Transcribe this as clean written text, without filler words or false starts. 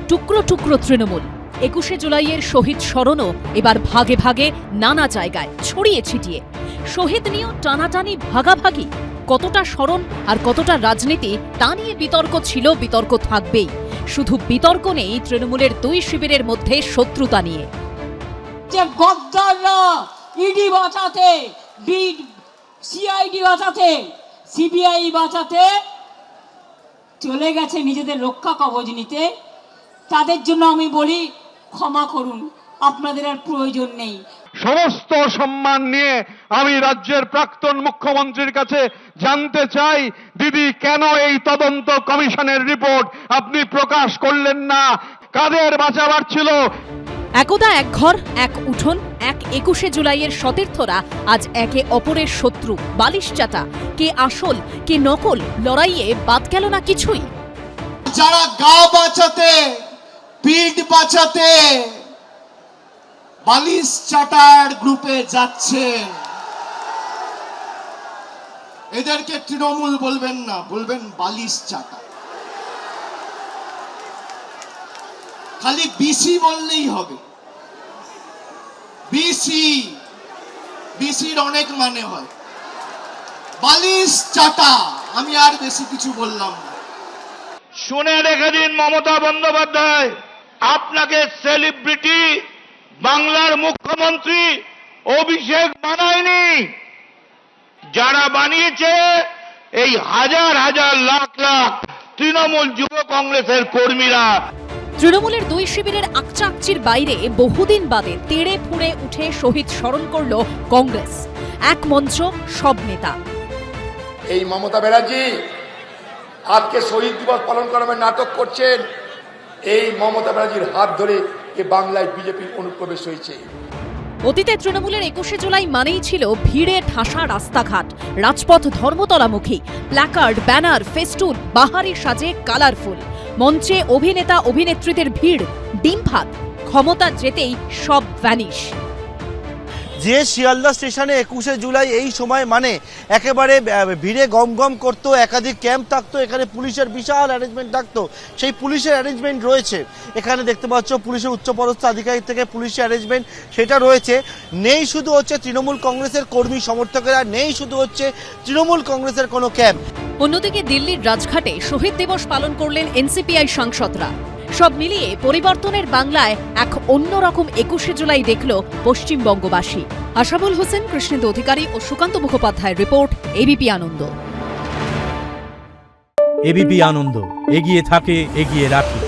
টুকরো টুকরো তৃণমূল। ২১শে জুলাইয়ের শহীদ স্মরণও এবার ভাগে ভাগে নানা জায়গায় ছড়িয়ে ছিটিয়ে। শহীদ নিয়েও টানাটানি ভাগাভাগি। কতটা স্মরণ আর কতটা রাজনীতি তা নিয়ে বিতর্ক ছিল, বিতর্ক থাকবেই। শুধু বিতর্ক নেই তৃণমূলের দুই শিবিরের মধ্যে শত্রুতা নিয়ে। যে গদ্দাররা ইডি বাঁচাতে, সিআইডি বাঁচাতে, সিবিআই বাঁচাতে চলে গেছে নিজেদের রক্ষা কবচ নিতে, তাদের জন্য আমি বলি ক্ষমা করুন, আপনাদের আর প্রয়োজন নেই। সমস্ত সম্মান নিয়ে আমি রাজ্যের প্রাক্তন মুখ্যমন্ত্রীর কাছে জানতে চাই, দিদি কেন এই তদন্ত কমিশনের রিপোর্ট আপনি প্রকাশ করলেন না? কাদের বাঁচাবার ছিল? একদা এক ঘর এক উঠোন, এক ২১শে জুলাইয়ের সতীর্থরা আজ একে অপরের শত্রু। বালিশ চাটা, কে আসল কে নকল লড়াইয়ে বাদ গেল না কিছুই। যারা গা বাঁচাতে, পিঠ বাঁচাতে বালিশ চাটার গ্রুপে যাচ্ছে, এদেরকে তৃণমূল বলবেন না, বলবেন বালিশ চাটা। খালি বিসি বললেই হবে। বিসির অনেক মানে হয়। বালিশ চাটা, আমি আর বেশি কিছু বললাম না। শুনে রেখে দিন মমতা বন্দ্যোপাধ্যায়, আপনাকে সেলিব্রিটি বাংলার মুখ্যমন্ত্রী অভিষেক বানায়নি। যারা বানিয়েছে এই হাজার হাজার লাখ লাখ তৃণমূল যুব কংগ্রেসের কর্মীরা। তৃণমূলের দুই শিবিরের আকচাকচির বাইরে বহুদিন বাদে তেড়ে ফুঁড়ে উঠে শহীদ স্মরণ করল কংগ্রেস। এক মঞ্চ, সব নেতা। এই মমতা ব্যানার্জি আজকে শহীদ দিবস পালন করার নাটক করছেন। এই মমতা ব্যানার্জির হাত ধরে এ বাংলায় বিজেপির অনুপ্রবেশ হয়েছে। অতীতে তৃণমূলের ২১শে জুলাই মানেই ছিল ভিড়ে ঠাসা রাস্তাঘাট, রাজপথ ধর্মতলামুখী, প্ল্যাকার্ড, ব্যানার, ফেস্টুন, বাহারি সাজে কালারফুল। মঞ্চে অভিনেতা অভিনেত্রীদের ভিড়, ডিম ভাত। ক্ষমতা যেতেই সব ভ্যানিশ। যে শিয়ালদা স্টেশনে ২১শে জুলাই এই সময় মানে একেবারে ভিড়ে গম করতো, একাধিক ক্যাম্প থাকতো, এখানে পুলিশের বিশাল অ্যারেঞ্জমেন্ট থাকতো। সেই পুলিশের অ্যারেঞ্জমেন্ট রয়েছে এখানে, দেখতে পাচ্ছ পুলিশের উচ্চপদস্থ আধিকারিক থেকে পুলিশের অ্যারেঞ্জমেন্ট সেটা রয়েছে। নেই শুধু হচ্ছে তৃণমূল কংগ্রেসের কর্মী সমর্থকেরা, নেই শুধু হচ্ছে তৃণমূল কংগ্রেসের কোনো ক্যাম্প। অন্যদিকে দিল্লির রাজঘাটে শহীদ দিবস পালন করলেন এনসিপিআই সাংসদরা। সব মিলিয়ে পরিবর্তনের বাংলায় এক অন্যরকম ২১শে জুলাই দেখল পশ্চিমবঙ্গবাসী। আশাবুল হোসেন, কৃষ্ণেন্দু অধিকারী ও সুকান্ত মুখোপাধ্যায়ের রিপোর্ট, এবিপি আনন্দ। এবিপি আনন্দ, এগিয়ে থাকে, এগিয়ে রাখে।